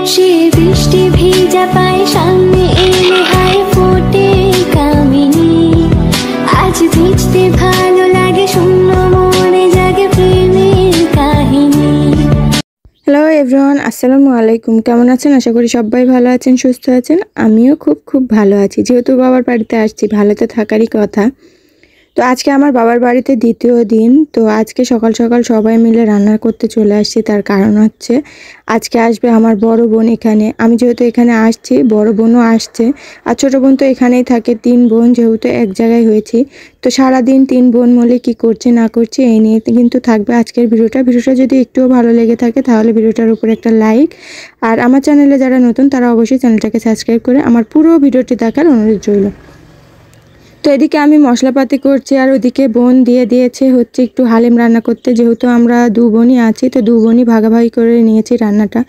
বসে বৃষ্টি ভেজা পায় সামনে এলে হায় ফোটে কামিনী। আজ ভিজতে ভালো লাগে শূন্য মনে জাগে প্রেমের কাহিনী। হ্যালো এভরিওয়ান, আসসালামু আলাইকুম। কেমন আছেন? আশা করি সবাই ভালো আছেন, সুস্থ আছেন। আমিও খুব ভালো আছি। যেহেতু বাবার বাড়িতে আসছি, ভালো তো থাকারই কথা। তো আজকে আমার বাবার বাড়িতে দ্বিতীয় দিন। তো আজকে সকাল সকাল সবাই মিলে রান্না করতে চলে আসছি। তার কারণ হচ্ছে আজকে আসবে আমার বড় বোন এখানে। আমি যেহেতু এখানে আসছি, বড় বোনও আসছে। আর ছোট বোন তো এখানেই থাকে। 3 বোন যেহেতু এক জায়গায় হয়েছি, তো সারাদিন 3 বোন মিলে কি করছে না করছে এই নিয়ে কিন্তু থাকবে আজকের ভিডিওটা। যদি একটুও ভালো লেগে থাকে তাহলে ভিডিওটার উপরে একটা লাইক, আর আমার চ্যানেলে যারা নতুন তারা অবশ্যই চ্যানেলটাকে সাবস্ক্রাইব করে আমার পুরো ভিডিওটি দেখার অনুরোধ রইল। তো এদিকে আমি মশলাপাতি করছি, আর ওদিকে বোন দিয়ে দিয়েছে হচ্ছে একটু হালিম রান্না করতে। যেহেতু আমরা 2 বোনই আছি, তো 2 বোনই ভাগাভাগি করে নিয়েছি রান্নাটা।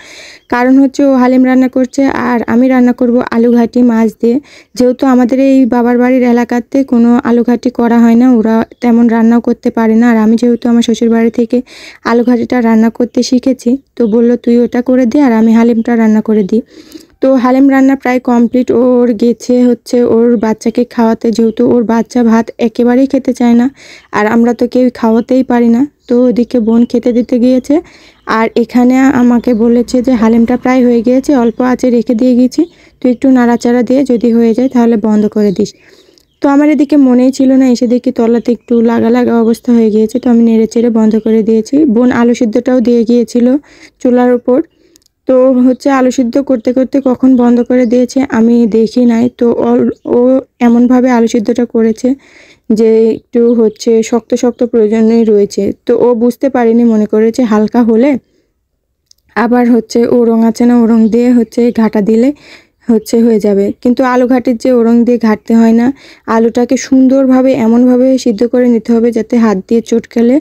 কারণ হচ্ছে ও হালিম রান্না করছে আর আমি রান্না করব আলু ঘাটি মাছ দিয়ে। যেহেতু আমাদের এই বাবার বাড়ির এলাকাতে কোনো আলু ঘাটি করা হয় না, ওরা তেমন রান্নাও করতে পারে না। আর আমি যেহেতু আমার শ্বশুর বাড়ি থেকে আলু ঘাটিটা রান্না করতে শিখেছি, তো বললো তুই ওটা করে দে আর আমি হালিমটা রান্না করে দিই। তো হালিম রান্না প্রায় কমপ্লিট। ওর গেছে হচ্ছে ওর বাচ্চাকে খাওয়াতে, যেহেতু ওর বাচ্চা ভাত একেবারেই খেতে চায় না, আর আমরা তো কেউ খাওয়াতেই পারি না। তো ওদিকে বোন খেতে দিতে গিয়েছে, আর এখানে আমাকে বলেছে যে হালিমটা প্রায় হয়ে গিয়েছে, অল্প আঁচে রেখে দিয়ে গেছি, তুই একটু নাড়াচাড়া দিয়ে যদি হয়ে যায় তাহলে বন্ধ করে দিস। তো আমার এদিকে মনেই ছিল না, এসে দেখি তলাতে একটু লাগা লাগা অবস্থা হয়ে গিয়েছে। তো আমি নেড়ে চেড়ে বন্ধ করে দিয়েছি। বোন আলু সিদ্ধটাও দিয়ে গিয়েছিল চুলার উপর। তো হচ্ছে আলু সিদ্ধ করতে করতে কখন বন্ধ করে দিয়েছে আমি দেখি নাই। তো ও এমনভাবে আলু সিদ্ধটা করেছে যে একটু হচ্ছে শক্ত শক্ত প্রয়োজনই রয়েছে। তো ও বুঝতে পারেনি, মনে করেছে হালকা হলে আবার হচ্ছে ওরং আছে না, ওরং দিয়ে হচ্ছে ঘাটা দিলে হচ্ছে হয়ে যাবে। কিন্তু আলু ঘাটির যে ওরং দিয়ে ঘাটতে হয় না, আলুটাকে সুন্দরভাবে এমনভাবে সিদ্ধ করে নিতে হবে যাতে হাত দিয়ে চটকালে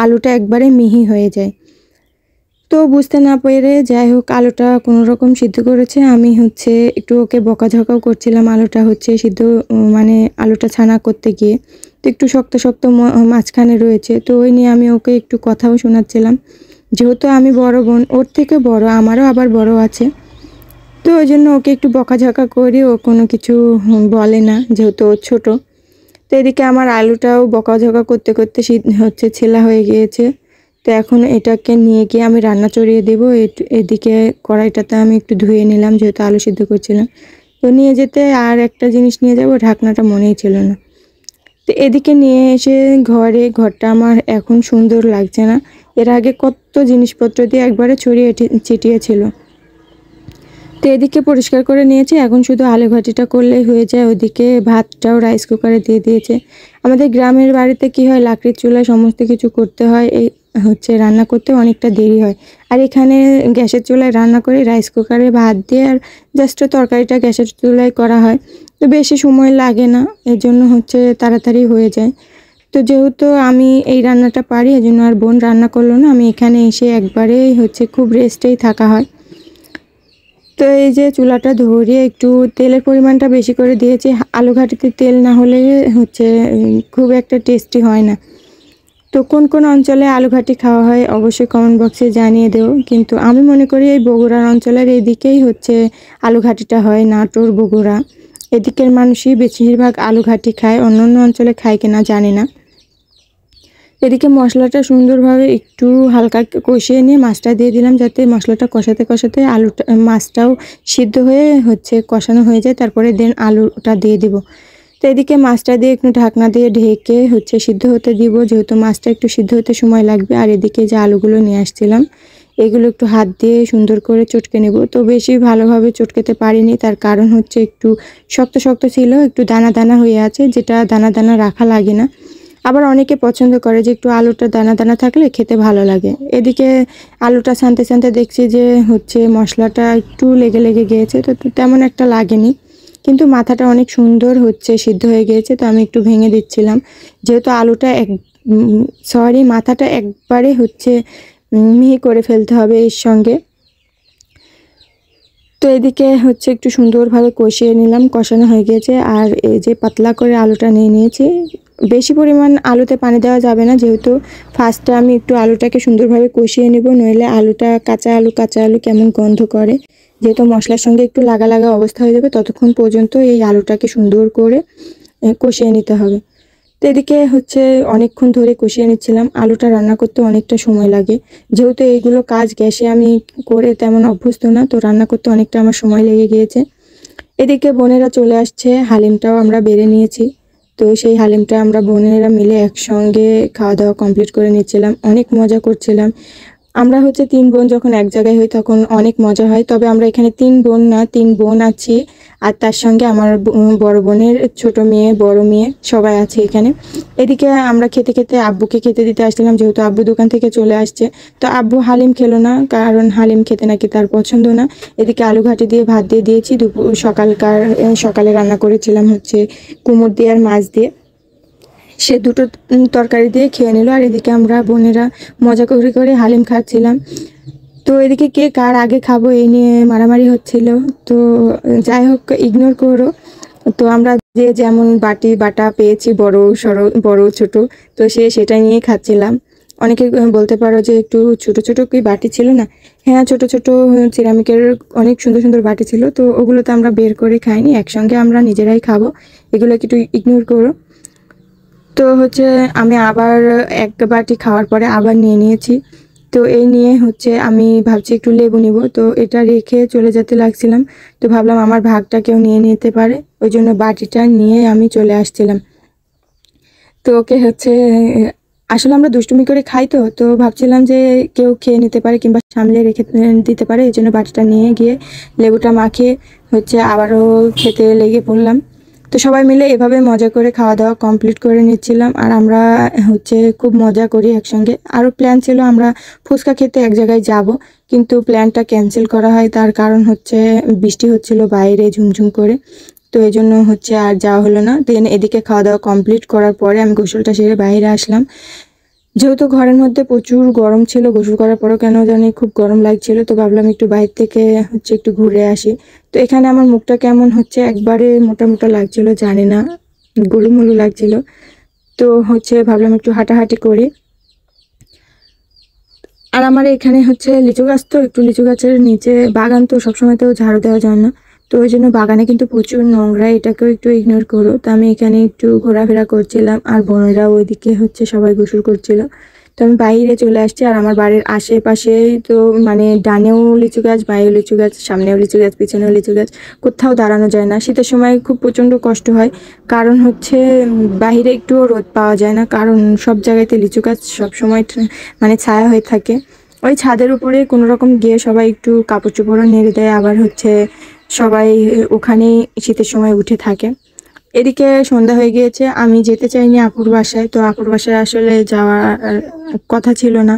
আলুটা একবারে মিহি হয়ে যায়। তো বুঝতে না পেরে যাই হোক আলুটা কোনো রকম সিদ্ধ করেছে। আমি হচ্ছে একটু ওকে বকাঝকাও করছিলাম আলুটা হচ্ছে সিদ্ধ মানে আলুটা ছানা করতে গিয়ে। তো একটু শক্ত শক্ত মাঝখানে রয়েছে, তো ওই নিয়ে আমি ওকে একটু কথাও শোনাচ্ছিলাম। যেহেতু আমি বড় বোন, ওর থেকে বড়, আমারও আবার বড় আছে, তো ওই জন্য ওকে একটু বকাঝকা করি। ও কোনো কিছু বলে না যেহেতু ও ছোট। তো এদিকে আমার আলুটাও বকাঝকা করতে করতে হচ্ছে ছেলা হয়ে গিয়েছে। তো এখন এটাকে নিয়ে গিয়ে আমি রান্না চড়িয়ে দেবো। এদিকে কড়াইটাতে আমি একটু ধুয়ে নিলাম, যেহেতু আলু সিদ্ধ করছিলাম। তো নিয়ে যেতে আর একটা জিনিস নিয়ে যাব, ঢাকনাটা মনেই ছিল না। তো এদিকে নিয়ে এসে ঘরটা আমার এখন সুন্দর লাগছে না। এর আগে কত জিনিসপত্র দিয়ে একবারে ছড়িয়ে ছিটিয়ে ছিল। তো এদিকে পরিষ্কার করে নিয়েছি, এখন শুধু আলু ঘাটিটা করলেই হয়ে যায়। ওদিকে ভাতটাও রাইস কুকারে দিয়ে দিয়েছে। আমাদের গ্রামের বাড়িতে কি হয়, লাকড়ির চুলায় সমস্ত কিছু করতে হয়, এই হচ্ছে রান্না করতে অনেকটা দেরি হয়। আর এখানে গ্যাসের চুলায় রান্না করে রাইস কুকারে ভাত দিয়ে আর জাস্ট তরকারিটা গ্যাসের চুলায় করা হয়, তো বেশি সময় লাগে না, এর জন্য হচ্ছে তাড়াতাড়ি হয়ে যায়। তো যেহেতু আমি এই রান্নাটা পারি, এজন্য আর বোন রান্না করলো না। আমি এখানে এসে একবারেই হচ্ছে খুব রেস্টেই থাকা হয়। তো এই যে চুলাটা ধরিয়ে একটু তেলের পরিমাণটা বেশি করে দিয়েছি। আলু ঘাটিতে তেল না হলে হচ্ছে খুব একটা টেস্টি হয় না। তো কোন কোন অঞ্চলে আলু ঘাটি খাওয়া হয় অবশ্যই কমেন্ট বক্সে জানিয়ে দেও। কিন্তু আমি মনে করি এই বগুড়ার অঞ্চলের এইদিকেই হচ্ছে আলু ঘাটিটা হয়, নাটোর বগুড়া এদিকের মানুষই বেশিরভাগ আলু ঘাটি খায়, অন্য অন্য অঞ্চলে খায় কিনা জানি না। এদিকে মশলাটা সুন্দরভাবে একটু হালকা কষিয়ে নিয়ে মাছটা দিয়ে দিলাম, যাতে মশলাটা কষাতে কষাতে আলুটা মাছটাও সিদ্ধ হয়ে হচ্ছে কষানো হয়ে যায়। তারপরে দেন আলুটা দিয়ে দিব। তো এদিকে মাছটা দিয়ে একটু ঢাকনা দিয়ে ঢেকে হচ্ছে সিদ্ধ হতে দিব, যেহেতু মাছটা একটু সিদ্ধ হতে সময় লাগবে। আর এদিকে যে আলুগুলো নিয়ে আসছিলাম এগুলো একটু হাত দিয়ে সুন্দর করে চটকে নেব। তো বেশি ভালোভাবে চটকেতে পারিনি, তার কারণ হচ্ছে একটু শক্ত শক্ত ছিল, একটু দানা দানা হয়ে আছে, যেটা দানা দানা রাখা লাগে না। আবার অনেকে পছন্দ করে যে একটু আলুটা দানা দানা থাকলে খেতে ভালো লাগে। এদিকে আলুটা ছানতে ছানতে দেখছি যে হচ্ছে মশলাটা একটু লেগে লেগে গিয়েছে, তো তেমন একটা লাগেনি, কিন্তু মাথাটা অনেক সুন্দর হচ্ছে সিদ্ধ হয়ে গিয়েছে। তো আমি একটু ভেঙে দিচ্ছিলাম, যেহেতু আলুটা মাথাটা একবারে হচ্ছে মিহি করে ফেলতে হবে এর সঙ্গে। তো এদিকে হচ্ছে একটু সুন্দরভাবে কষিয়ে নিলাম, কষানো হয়ে গিয়েছে। আর এই যে পাতলা করে আলুটা নিয়ে নিয়েছি, বেশি পরিমাণ আলুতে পানি দেওয়া যাবে না, যেহেতু ফার্স্টে আমি একটু আলুটাকে সুন্দরভাবে কষিয়ে নেব, নইলে আলুটা কাঁচা আলু কেমন গন্ধ করে। যেহেতু মশলার সঙ্গে একটু লাগা লাগা অবস্থা হয়ে যাবে, ততক্ষণ পর্যন্ত এই আলুটাকে সুন্দর করে কষিয়ে নিতে হবে। তো এদিকে হচ্ছে অনেকক্ষণ ধরে কষিয়ে নিচ্ছিলাম। আলুটা রান্না করতে অনেকটা সময় লাগে, যেহেতু এইগুলো কাজ গ্যাসে আমি করে তেমন অভ্যস্ত না, তো রান্না করতে অনেকটা আমার সময় লেগে গিয়েছে। এদিকে বোনেরা চলে আসছে, হালিমটাও আমরা বেড়ে নিয়েছি। তো সেই হালিমটা আমরা বোনেরা মিলে একসঙ্গে খাওয়া দাওয়া কমপ্লিট করে নিচ্ছিলাম, অনেক মজা করছিলাম। আমরা হচ্ছে 3 বোন যখন এক জায়গায় হই তখন অনেক মজা হয়। তবে আমরা এখানে 3 বোন না, 3 বোন আছি, আর তার সঙ্গে আমার বড় বোনের ছোট মেয়ে, বড় মেয়ে সবাই আছে এখানে। এদিকে আমরা খেতে খেতে আব্বুকে খেতে দিতে আসছিলাম, যেহেতু আব্বু দোকান থেকে চলে আসছে। তো আব্বু হালিম খেলো না, কারণ হালিম খেতে নাকি তার পছন্দ না। এদিকে আলু ঘাটি দিয়ে ভাত দিয়ে দিয়েছি। সকালে রান্না করেছিলাম হচ্ছে কুমড় দিয়ে আর মাছ দিয়ে, সে দুটো তরকারি দিয়ে খেয়ে নিল। আর এদিকে আমরা বোনেরা মজা করে করে হালিম খাচ্ছিলাম। তো এদিকে কে কার আগে খাবো এই নিয়ে মারামারি হচ্ছিল। তো যাই হোক, ইগনোর করো। তো আমরা যে যেমন বাটা পেয়েছি, বড় ছোট, তো সেটা নিয়ে খাচ্ছিলাম। অনেকে বলতে পারো যে একটু ছোট ছোট কি বাটি ছিল না? হ্যাঁ, ছোট ছোট সিরামিকের অনেক সুন্দর সুন্দর বাটি ছিল। তো ওগুলো তো আমরা বের করে খাইনি, একসঙ্গে আমরা নিজেরাই খাবো, এগুলো একটু ইগনোর করো। তো হচ্ছে আমি আবার এক বাটি খাওয়ার পরে আবার নিয়ে নিয়েছি। তো এই নিয়ে হচ্ছে আমি ভাবছি একটু লেবু নিব, তো এটা রেখে চলে যেতে লাগছিলাম। তো ভাবলাম আমার ভাগটা কেউ নিয়ে নিতে পারে, ওই জন্য বাটিটা নিয়ে আমি চলে আসছিলাম। তো ওকে হচ্ছে আসলে আমরা দুষ্টুমি করে খাই, তো ভাবছিলাম যে কেউ খেয়ে নিতে পারে কিংবা সামলে রেখে দিতে পারে, এই জন্য বাটিটা নিয়ে গিয়ে লেবুটা মাখিয়ে হচ্ছে আবারও খেতে লেগে পড়লাম। তো সবাই মিলে এভাবে মজা করে খাওয়া দাওয়া কমপ্লিট করে নিচ্ছিলাম, আর আমরা হচ্ছে খুব মজা করি একসঙ্গে। আরও প্ল্যান ছিল আমরা ফুচকা খেতে এক জায়গায় যাব, কিন্তু প্ল্যানটা ক্যান্সেল করা হয়। তার কারণ হচ্ছে বৃষ্টি হচ্ছিল বাইরে ঝুমঝুম করে, তো এই জন্য হচ্ছে আর যাওয়া হলো না। দেন এদিকে খাওয়া দাওয়া কমপ্লিট করার পরে আমি গোসলটা সেরে বাইরে আসলাম, যেহেতু ঘরের মধ্যে প্রচুর গরম ছিল। গোসল করার পরও কেন জানি খুব গরম লাগছিল, তো ভাবলাম একটু বাইরে থেকে হচ্ছে একটু ঘুরে আসি। তো এখানে আমার মুখটা কেমন হচ্ছে একবারে মোটা মোটা লাগছিল, জানি না, গোলুমোলু লাগছিল। তো হচ্ছে ভাবলাম একটু হাঁটাহাঁটি করি। আর আমার এখানে হচ্ছে লিচু গাছ, তো একটু লিচু গাছের নিচে বাগান, তো সবসময় তো ঝাড়ু দেওয়া যায় না, তো ওই জন্য বাগানে কিন্তু প্রচুর নোংরা, এটাকেও একটু ইগনোর করো। তো আমি এখানে একটু ঘোরাফেরা করছিলাম, আর বোনেরা ওইদিকে হচ্ছে সবাই গোসল করছিল। তো আমি বাইরে চলে আসছি, আর আমার বাড়ির আশেপাশে তো মানে ডানেও লিচু গাছ, বাঁয়েও লিচু গাছ, সামনেও লিচু গাছ, পিছনেও লিচু গাছ, কোথাও দাঁড়ানো যায় না। শীতের সময় খুব প্রচণ্ড কষ্ট হয়, কারণ হচ্ছে বাইরে একটুও রোদ পাওয়া যায় না, কারণ সব জায়গাতে লিচু গাছ সবসময় মানে ছায়া হয়ে থাকে। ওই ছাদের উপরে কোনো রকম গিয়ে সবাই একটু কাপড় চোপড়ও নেড়ে দেয়, আবার হচ্ছে সবাই ওখানেই শীতের সময় উঠে থাকে। এদিকে সন্ধ্যা হয়ে গিয়েছে, আমি যেতে চাইনি আপুর বাসায়, তো আপুর বাসায় আসলে যাওয়ার কথা ছিল না।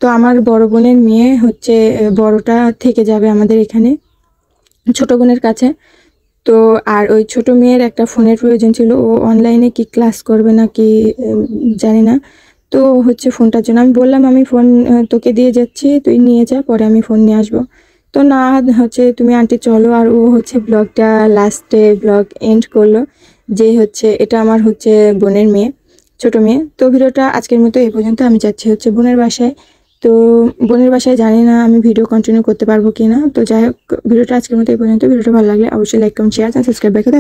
তো আমার বড় বোনের মেয়ে হচ্ছে বড়টা থেকে যাবে আমাদের এখানে ছোট বোনের কাছে। তো আর ওই ছোট মেয়ের একটা ফোনের প্রয়োজন ছিল, ও অনলাইনে কি ক্লাস করবে না কি জানি না। তো হচ্ছে ফোনটার জন্য আমি বললাম আমি ফোন তোকে দিয়ে যাচ্ছি, তুই নিয়ে যা, পরে আমি ফোন নিয়ে আসবো। তো না, হচ্ছে তুমি আন্টি চলো। আর ও হচ্ছে লাস্টে ব্লগ এন্ড করলো যে হচ্ছে এটা আমার হচ্ছে বোনের মেয়ে, ছোট মেয়ে। তো ভিডিওটা আজকের মতো এই পর্যন্ত। আমি যাচ্ছি হচ্ছে বোনের বাসায়। তো বোনের বাসায় জানি না আমি ভিডিও কন্টিনিউ করতে পারবো কিনা। তো যাই হোক, ভিডিওটা আজকের মতো এই পর্যন্ত। ভিডিওটা ভালো লাগলে অবশ্যই লাইক কমেন্ট শেয়ার সাবস্ক্রাইব করে